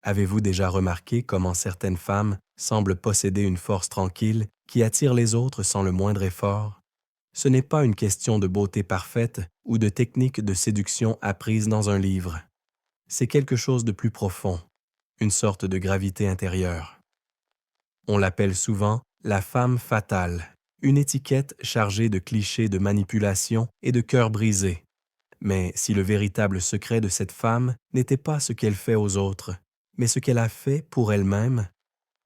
Avez-vous déjà remarqué comment certaines femmes semblent posséder une force tranquille qui attire les autres sans le moindre effort? Ce n'est pas une question de beauté parfaite ou de technique de séduction apprise dans un livre. C'est quelque chose de plus profond, une sorte de gravité intérieure. On l'appelle souvent la femme fatale, une étiquette chargée de clichés de manipulation et de cœurs brisés. Mais si le véritable secret de cette femme n'était pas ce qu'elle fait aux autres, mais ce qu'elle a fait pour elle-même,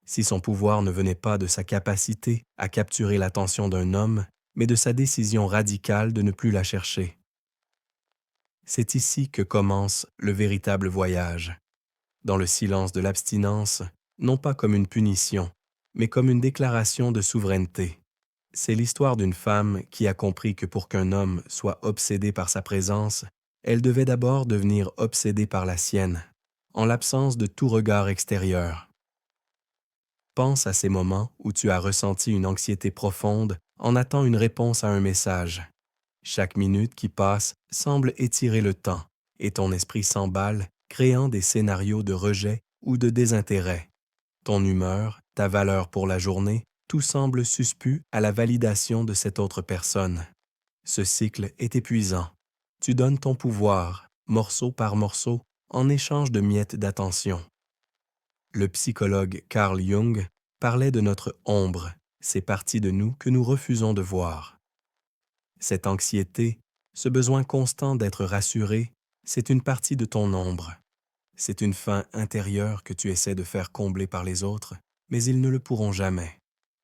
si son pouvoir ne venait pas de sa capacité à capturer l'attention d'un homme, mais de sa décision radicale de ne plus la chercher. C'est ici que commence le véritable voyage, dans le silence de l'abstinence, non pas comme une punition, mais comme une déclaration de souveraineté. C'est l'histoire d'une femme qui a compris que pour qu'un homme soit obsédé par sa présence, elle devait d'abord devenir obsédée par la sienne, en l'absence de tout regard extérieur. Pense à ces moments où tu as ressenti une anxiété profonde en attendant une réponse à un message. Chaque minute qui passe semble étirer le temps et ton esprit s'emballe, créant des scénarios de rejet ou de désintérêt. Ton humeur, ta valeur pour la journée, tout semble suspu à la validation de cette autre personne. Ce cycle est épuisant. Tu donnes ton pouvoir, morceau par morceau, en échange de miettes d'attention. Le psychologue Carl Jung parlait de notre ombre, ces parties de nous que nous refusons de voir. Cette anxiété, ce besoin constant d'être rassuré, c'est une partie de ton ombre. C'est une faim intérieure que tu essaies de faire combler par les autres, mais ils ne le pourront jamais.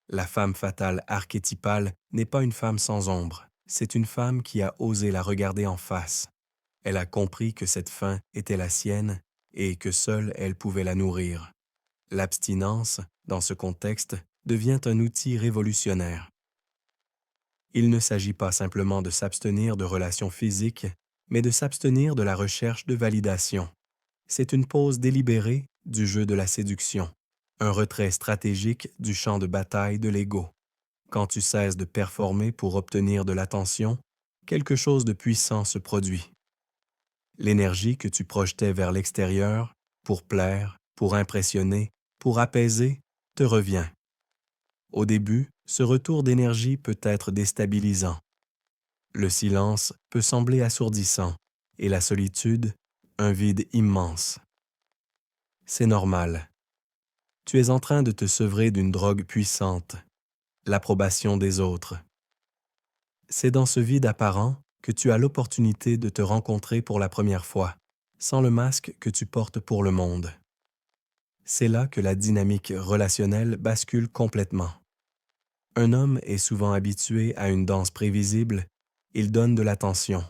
La femme fatale archétypale n'est pas une femme sans ombre, c'est une femme qui a osé la regarder en face. Elle a compris que cette faim était la sienne et que seule elle pouvait la nourrir. L'abstinence, dans ce contexte, devient un outil révolutionnaire. Il ne s'agit pas simplement de s'abstenir de relations physiques, mais de s'abstenir de la recherche de validation. C'est une pause délibérée du jeu de la séduction, un retrait stratégique du champ de bataille de l'ego. Quand tu cesses de performer pour obtenir de l'attention, quelque chose de puissant se produit. L'énergie que tu projetais vers l'extérieur, pour plaire, pour impressionner, pour apaiser, te revient. Au début, ce retour d'énergie peut être déstabilisant. Le silence peut sembler assourdissant et la solitude, un vide immense. C'est normal. Tu es en train de te sevrer d'une drogue puissante, l'approbation des autres. C'est dans ce vide apparent que tu as l'opportunité de te rencontrer pour la première fois, sans le masque que tu portes pour le monde. C'est là que la dynamique relationnelle bascule complètement. Un homme est souvent habitué à une danse prévisible, il donne de l'attention.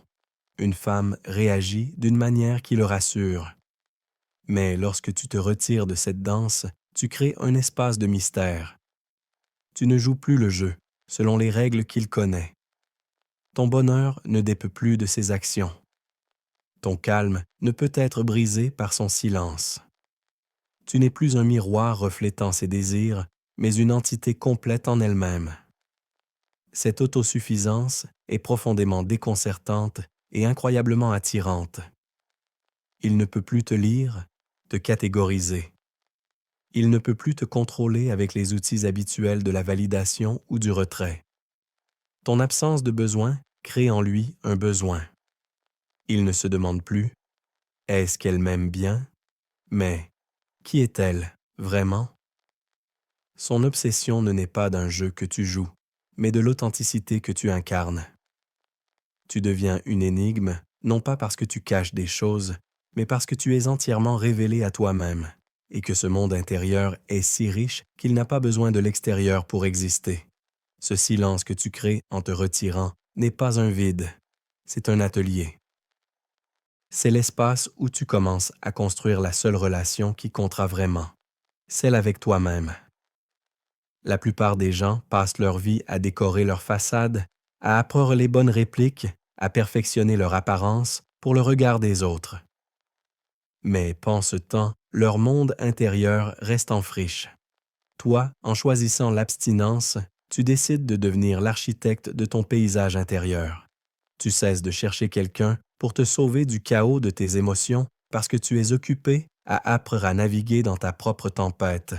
Une femme réagit d'une manière qui le rassure. Mais lorsque tu te retires de cette danse, tu crées un espace de mystère. Tu ne joues plus le jeu, selon les règles qu'il connaît. Ton bonheur ne dépend plus de ses actions. Ton calme ne peut être brisé par son silence. Tu n'es plus un miroir reflétant ses désirs, mais une entité complète en elle-même. Cette autosuffisance est profondément déconcertante et incroyablement attirante. Il ne peut plus te lire, te catégoriser. Il ne peut plus te contrôler avec les outils habituels de la validation ou du retrait. Ton absence de besoin crée en lui un besoin. Il ne se demande plus « Est-ce qu'elle m'aime bien ?» mais « Qui est-elle, vraiment ?» Son obsession ne naît pas d'un jeu que tu joues, mais de l'authenticité que tu incarnes. Tu deviens une énigme, non pas parce que tu caches des choses, mais parce que tu es entièrement révélé à toi-même, et que ce monde intérieur est si riche qu'il n'a pas besoin de l'extérieur pour exister. Ce silence que tu crées en te retirant n'est pas un vide, c'est un atelier. C'est l'espace où tu commences à construire la seule relation qui comptera vraiment, celle avec toi-même. La plupart des gens passent leur vie à décorer leur façade, à apprendre les bonnes répliques, à perfectionner leur apparence pour le regard des autres. Mais pendant ce temps, leur monde intérieur reste en friche. Toi, en choisissant l'abstinence, tu décides de devenir l'architecte de ton paysage intérieur. Tu cesses de chercher quelqu'un pour te sauver du chaos de tes émotions parce que tu es occupé à apprendre à naviguer dans ta propre tempête.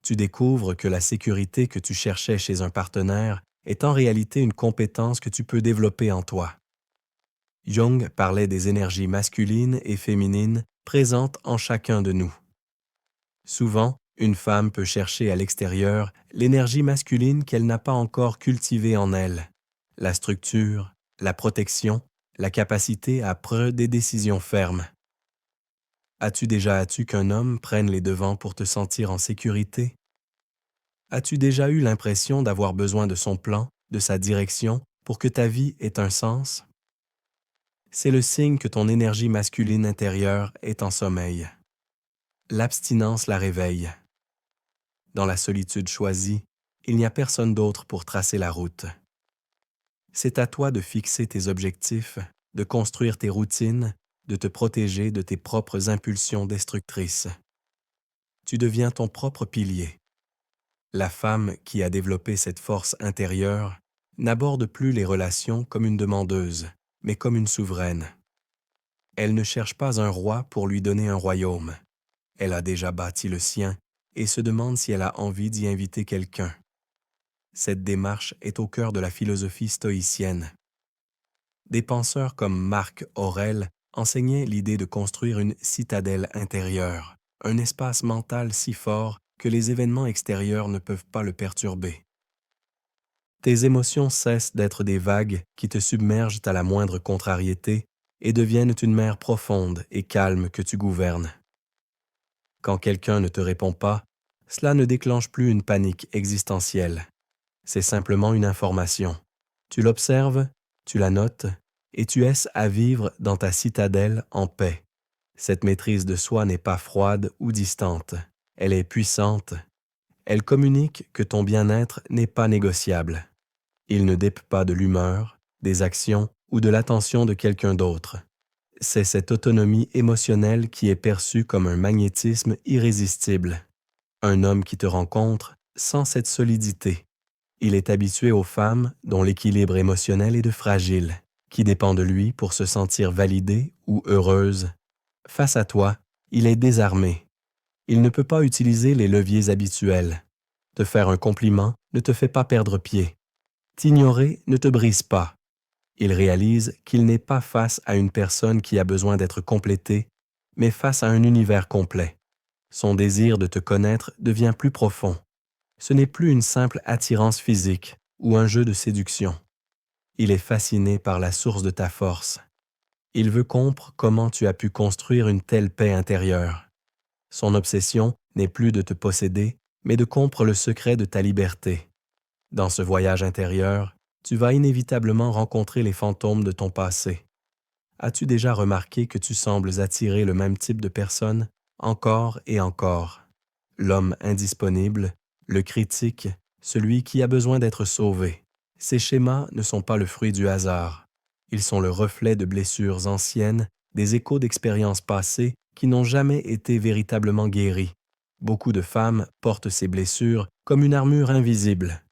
Tu découvres que la sécurité que tu cherchais chez un partenaire est en réalité une compétence que tu peux développer en toi. Jung parlait des énergies masculines et féminines présentes en chacun de nous. Souvent, une femme peut chercher à l'extérieur l'énergie masculine qu'elle n'a pas encore cultivée en elle, la structure, la protection, la capacité à prendre des décisions fermes. As-tu déjà hâte qu'un homme prenne les devants pour te sentir en sécurité? As-tu déjà eu l'impression d'avoir besoin de son plan, de sa direction, pour que ta vie ait un sens? C'est le signe que ton énergie masculine intérieure est en sommeil. L'abstinence la réveille. Dans la solitude choisie, il n'y a personne d'autre pour tracer la route. C'est à toi de fixer tes objectifs, de construire tes routines, de te protéger de tes propres impulsions destructrices. Tu deviens ton propre pilier. La femme qui a développé cette force intérieure n'aborde plus les relations comme une demandeuse, mais comme une souveraine. Elle ne cherche pas un roi pour lui donner un royaume. Elle a déjà bâti le sien et se demande si elle a envie d'y inviter quelqu'un. Cette démarche est au cœur de la philosophie stoïcienne. Des penseurs comme Marc Aurèle enseignaient l'idée de construire une citadelle intérieure, un espace mental si fort que les événements extérieurs ne peuvent pas le perturber. Tes émotions cessent d'être des vagues qui te submergent à la moindre contrariété et deviennent une mer profonde et calme que tu gouvernes. Quand quelqu'un ne te répond pas, cela ne déclenche plus une panique existentielle. C'est simplement une information. Tu l'observes, tu la notes, et tu essaies à vivre dans ta citadelle en paix. Cette maîtrise de soi n'est pas froide ou distante. Elle est puissante. Elle communique que ton bien-être n'est pas négociable. Il ne dépend pas de l'humeur, des actions ou de l'attention de quelqu'un d'autre. C'est cette autonomie émotionnelle qui est perçue comme un magnétisme irrésistible. Un homme qui te rencontre sent cette solidité. Il est habitué aux femmes dont l'équilibre émotionnel est de fragile, qui dépend de lui pour se sentir validée ou heureuse. Face à toi, il est désarmé. Il ne peut pas utiliser les leviers habituels. Te faire un compliment ne te fait pas perdre pied. T'ignorer ne te brise pas. Il réalise qu'il n'est pas face à une personne qui a besoin d'être complétée, mais face à un univers complet. Son désir de te connaître devient plus profond. Ce n'est plus une simple attirance physique ou un jeu de séduction. Il est fasciné par la source de ta force. Il veut comprendre comment tu as pu construire une telle paix intérieure. Son obsession n'est plus de te posséder, mais de comprendre le secret de ta liberté. Dans ce voyage intérieur, tu vas inévitablement rencontrer les fantômes de ton passé. As-tu déjà remarqué que tu sembles attirer le même type de personne encore et encore? L'homme indisponible, le critique, celui qui a besoin d'être sauvé. Ces schémas ne sont pas le fruit du hasard. Ils sont le reflet de blessures anciennes, des échos d'expériences passées qui n'ont jamais été véritablement guéries. Beaucoup de femmes portent ces blessures comme une armure invisible.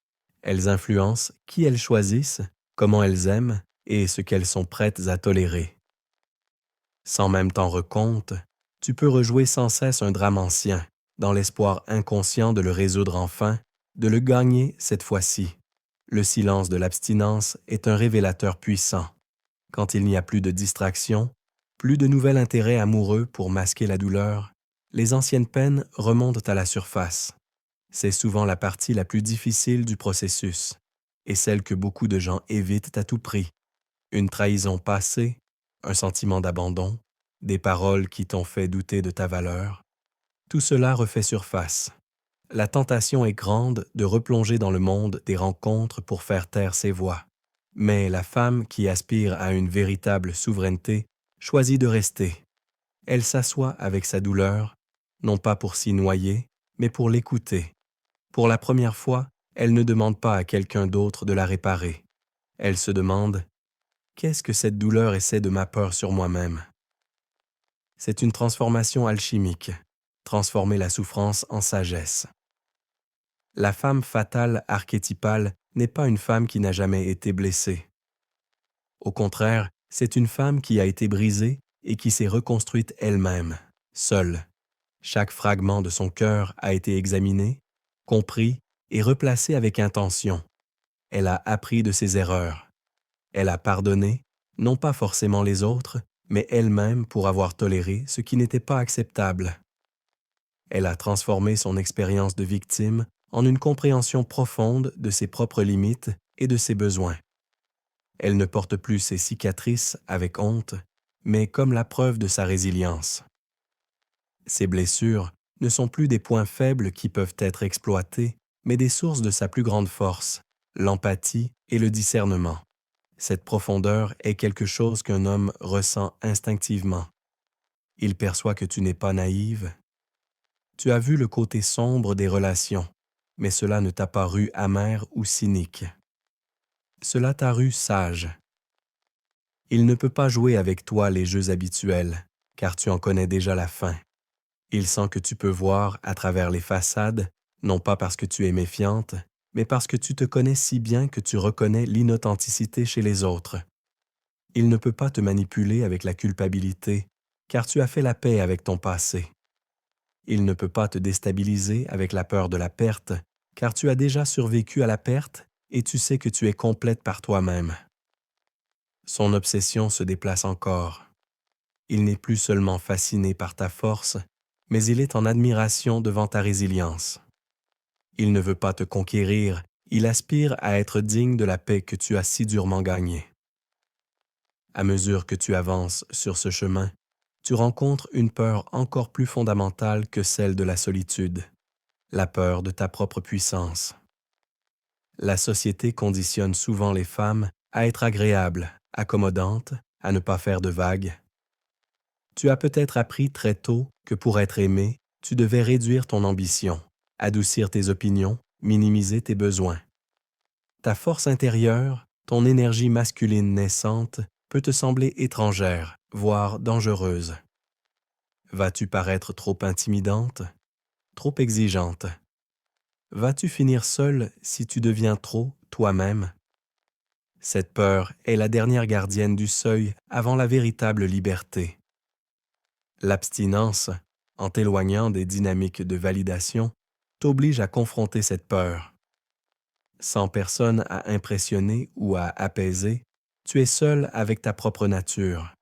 Elles influencent qui elles choisissent, comment elles aiment et ce qu'elles sont prêtes à tolérer. Sans même t'en rendre compte, tu peux rejouer sans cesse un drame ancien, dans l'espoir inconscient de le résoudre enfin, de le gagner cette fois-ci. Le silence de l'abstinence est un révélateur puissant. Quand il n'y a plus de distraction, plus de nouvel intérêt amoureux pour masquer la douleur, les anciennes peines remontent à la surface. C'est souvent la partie la plus difficile du processus, et celle que beaucoup de gens évitent à tout prix. Une trahison passée, un sentiment d'abandon, des paroles qui t'ont fait douter de ta valeur. Tout cela refait surface. La tentation est grande de replonger dans le monde des rencontres pour faire taire ses voix. Mais la femme qui aspire à une véritable souveraineté choisit de rester. Elle s'assoit avec sa douleur, non pas pour s'y noyer, mais pour l'écouter. Pour la première fois, elle ne demande pas à quelqu'un d'autre de la réparer. Elle se demande « Qu'est-ce que cette douleur essaie de ma peur sur moi-même ?» C'est une transformation alchimique, transformer la souffrance en sagesse. La femme fatale archétypale n'est pas une femme qui n'a jamais été blessée. Au contraire, c'est une femme qui a été brisée et qui s'est reconstruite elle-même. seule. Chaque fragment de son cœur a été examiné, compris et replacé avec intention. Elle a appris de ses erreurs. Elle a pardonné, non pas forcément les autres, mais elle-même pour avoir toléré ce qui n'était pas acceptable. Elle a transformé son expérience de victime en une compréhension profonde de ses propres limites et de ses besoins. Elle ne porte plus ses cicatrices avec honte, mais comme la preuve de sa résilience. Ses blessures ne sont plus des points faibles qui peuvent être exploités, mais des sources de sa plus grande force, l'empathie et le discernement. Cette profondeur est quelque chose qu'un homme ressent instinctivement. Il perçoit que tu n'es pas naïve. Tu as vu le côté sombre des relations, mais cela ne t'a pas paru amer ou cynique. Cela t'a paru sage. Il ne peut pas jouer avec toi les jeux habituels, car tu en connais déjà la fin. Il sent que tu peux voir à travers les façades, non pas parce que tu es méfiante, mais parce que tu te connais si bien que tu reconnais l'inauthenticité chez les autres. Il ne peut pas te manipuler avec la culpabilité, car tu as fait la paix avec ton passé. Il ne peut pas te déstabiliser avec la peur de la perte, car tu as déjà survécu à la perte et tu sais que tu es complète par toi-même. Son obsession se déplace encore. Il n'est plus seulement fasciné par ta force, mais il est en admiration devant ta résilience. Il ne veut pas te conquérir, il aspire à être digne de la paix que tu as si durement gagnée. À mesure que tu avances sur ce chemin, tu rencontres une peur encore plus fondamentale que celle de la solitude, la peur de ta propre puissance. La société conditionne souvent les femmes à être agréables, accommodantes, à ne pas faire de vagues. Tu as peut-être appris très tôt que pour être aimé, tu devais réduire ton ambition, adoucir tes opinions, minimiser tes besoins. Ta force intérieure, ton énergie masculine naissante, peut te sembler étrangère, voire dangereuse. Vas-tu paraître trop intimidante, trop exigeante? Vas-tu finir seule si tu deviens trop toi-même? Cette peur est la dernière gardienne du seuil avant la véritable liberté. L'abstinence, en t'éloignant des dynamiques de validation, t'oblige à confronter cette peur. Sans personne à impressionner ou à apaiser, tu es seul avec ta propre nature.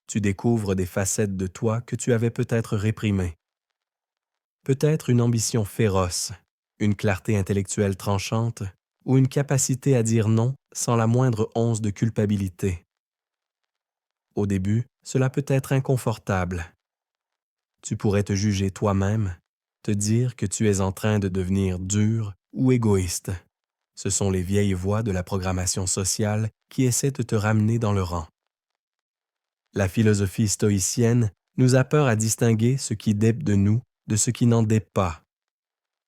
Tu découvres des facettes de toi que tu avais peut-être réprimées. Peut-être une ambition féroce, une clarté intellectuelle tranchante ou une capacité à dire non sans la moindre once de culpabilité. Au début, cela peut être inconfortable. Tu pourrais te juger toi-même, te dire que tu es en train de devenir dur ou égoïste. Ce sont les vieilles voies de la programmation sociale qui essaient de te ramener dans le rang. La philosophie stoïcienne nous a peur à distinguer ce qui dépend de nous de ce qui n'en dépend pas.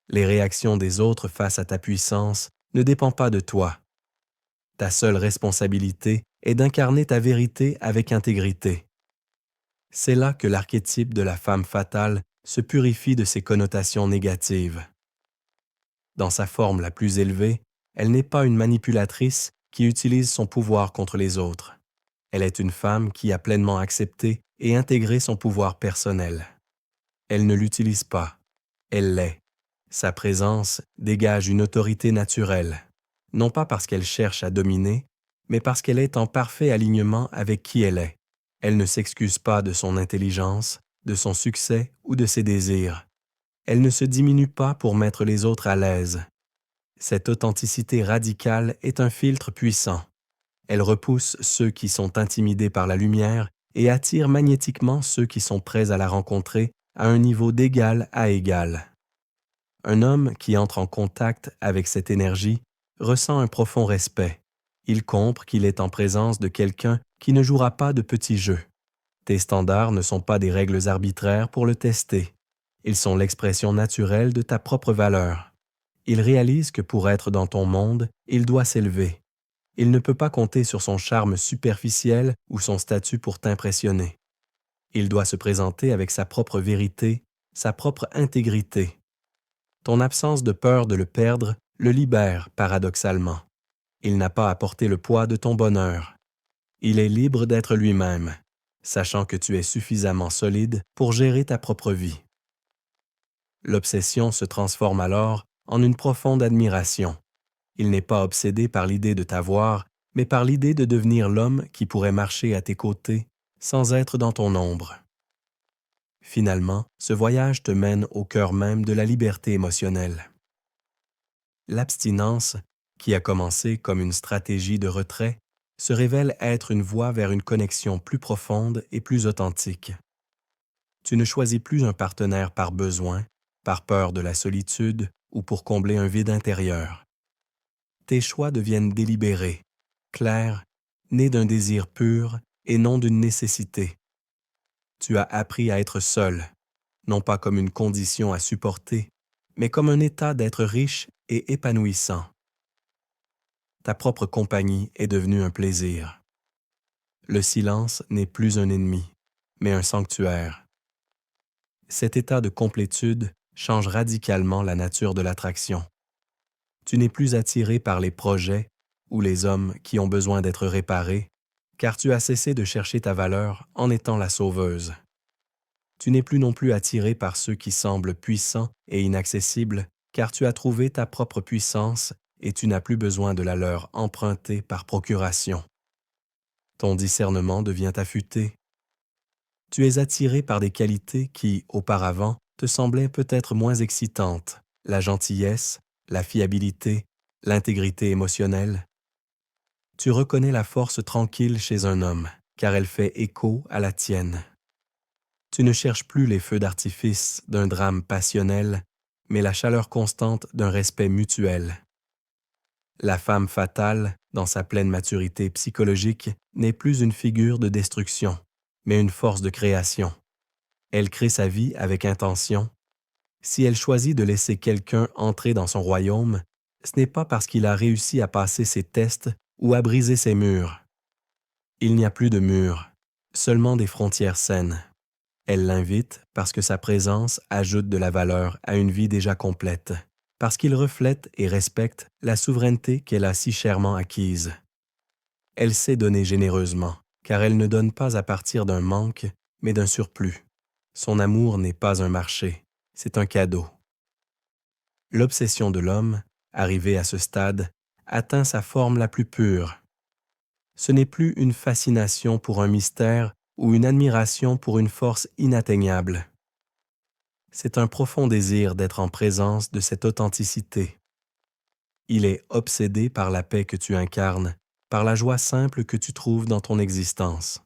Les réactions des autres face à ta puissance ne dépendent pas de toi. Ta seule responsabilité est d'incarner ta vérité avec intégrité. C'est là que l'archétype de la femme fatale se purifie de ses connotations négatives. Dans sa forme la plus élevée, elle n'est pas une manipulatrice qui utilise son pouvoir contre les autres. Elle est une femme qui a pleinement accepté et intégré son pouvoir personnel. Elle ne l'utilise pas, elle l'est. Sa présence dégage une autorité naturelle, non pas parce qu'elle cherche à dominer, mais parce qu'elle est en parfait alignement avec qui elle est. Elle ne s'excuse pas de son intelligence, de son succès ou de ses désirs. Elle ne se diminue pas pour mettre les autres à l'aise. Cette authenticité radicale est un filtre puissant. Elle repousse ceux qui sont intimidés par la lumière et attire magnétiquement ceux qui sont prêts à la rencontrer à un niveau d'égal à égal. Un homme qui entre en contact avec cette énergie ressent un profond respect. Il comprend qu'il est en présence de quelqu'un qui ne jouera pas de petits jeux. Tes standards ne sont pas des règles arbitraires pour le tester. Ils sont l'expression naturelle de ta propre valeur. Il réalise que pour être dans ton monde, il doit s'élever. Il ne peut pas compter sur son charme superficiel ou son statut pour t'impressionner. Il doit se présenter avec sa propre vérité, sa propre intégrité. Ton absence de peur de le perdre le libère paradoxalement. Il n'a pas à porter le poids de ton bonheur. Il est libre d'être lui-même. sachant que tu es suffisamment solide pour gérer ta propre vie. L'obsession se transforme alors en une profonde admiration. Il n'est pas obsédé par l'idée de t'avoir, mais par l'idée de devenir l'homme qui pourrait marcher à tes côtés sans être dans ton ombre. Finalement, ce voyage te mène au cœur même de la liberté émotionnelle. L'abstinence, qui a commencé comme une stratégie de retrait, se révèle être une voie vers une connexion plus profonde et plus authentique. Tu ne choisis plus un partenaire par besoin, par peur de la solitude ou pour combler un vide intérieur. Tes choix deviennent délibérés, clairs, nés d'un désir pur et non d'une nécessité. Tu as appris à être seul, non pas comme une condition à supporter, mais comme un état d'être riche et épanouissant. Ta propre compagnie est devenue un plaisir. Le silence n'est plus un ennemi, mais un sanctuaire. Cet état de complétude change radicalement la nature de l'attraction. Tu n'es plus attiré par les projets ou les hommes qui ont besoin d'être réparés, car tu as cessé de chercher ta valeur en étant la sauveuse. Tu n'es plus non plus attiré par ceux qui semblent puissants et inaccessibles, car tu as trouvé ta propre puissance et tu n'as plus besoin de la leur empruntée par procuration. Ton discernement devient affûté. Tu es attiré par des qualités qui, auparavant, te semblaient peut-être moins excitantes, la gentillesse, la fiabilité, l'intégrité émotionnelle. Tu reconnais la force tranquille chez un homme, car elle fait écho à la tienne. Tu ne cherches plus les feux d'artifice d'un drame passionnel, mais la chaleur constante d'un respect mutuel. La femme fatale, dans sa pleine maturité psychologique, n'est plus une figure de destruction, mais une force de création. Elle crée sa vie avec intention. Si elle choisit de laisser quelqu'un entrer dans son royaume, ce n'est pas parce qu'il a réussi à passer ses tests ou à briser ses murs. Il n'y a plus de murs, seulement des frontières saines. Elle l'invite parce que sa présence ajoute de la valeur à une vie déjà complète, parce qu'il reflète et respecte la souveraineté qu'elle a si chèrement acquise. Elle sait donner généreusement, car elle ne donne pas à partir d'un manque, mais d'un surplus. Son amour n'est pas un marché, c'est un cadeau. L'obsession de l'homme, arrivée à ce stade, atteint sa forme la plus pure. Ce n'est plus une fascination pour un mystère ou une admiration pour une force inatteignable. C'est un profond désir d'être en présence de cette authenticité. Il est obsédé par la paix que tu incarnes, par la joie simple que tu trouves dans ton existence.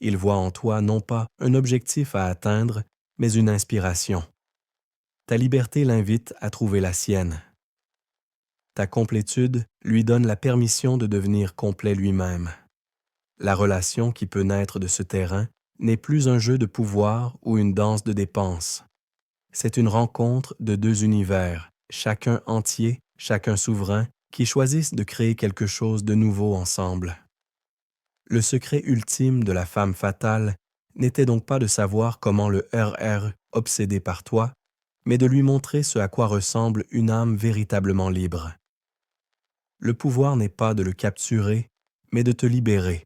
Il voit en toi non pas un objectif à atteindre, mais une inspiration. Ta liberté l'invite à trouver la sienne. Ta complétude lui donne la permission de devenir complet lui-même. La relation qui peut naître de ce terrain n'est plus un jeu de pouvoir ou une danse de dépenses. C'est une rencontre de deux univers, chacun entier, chacun souverain, qui choisissent de créer quelque chose de nouveau ensemble. Le secret ultime de la femme fatale n'était donc pas de savoir comment le RR, obsédé par toi, mais de lui montrer ce à quoi ressemble une âme véritablement libre. Le pouvoir n'est pas de le capturer, mais de te libérer.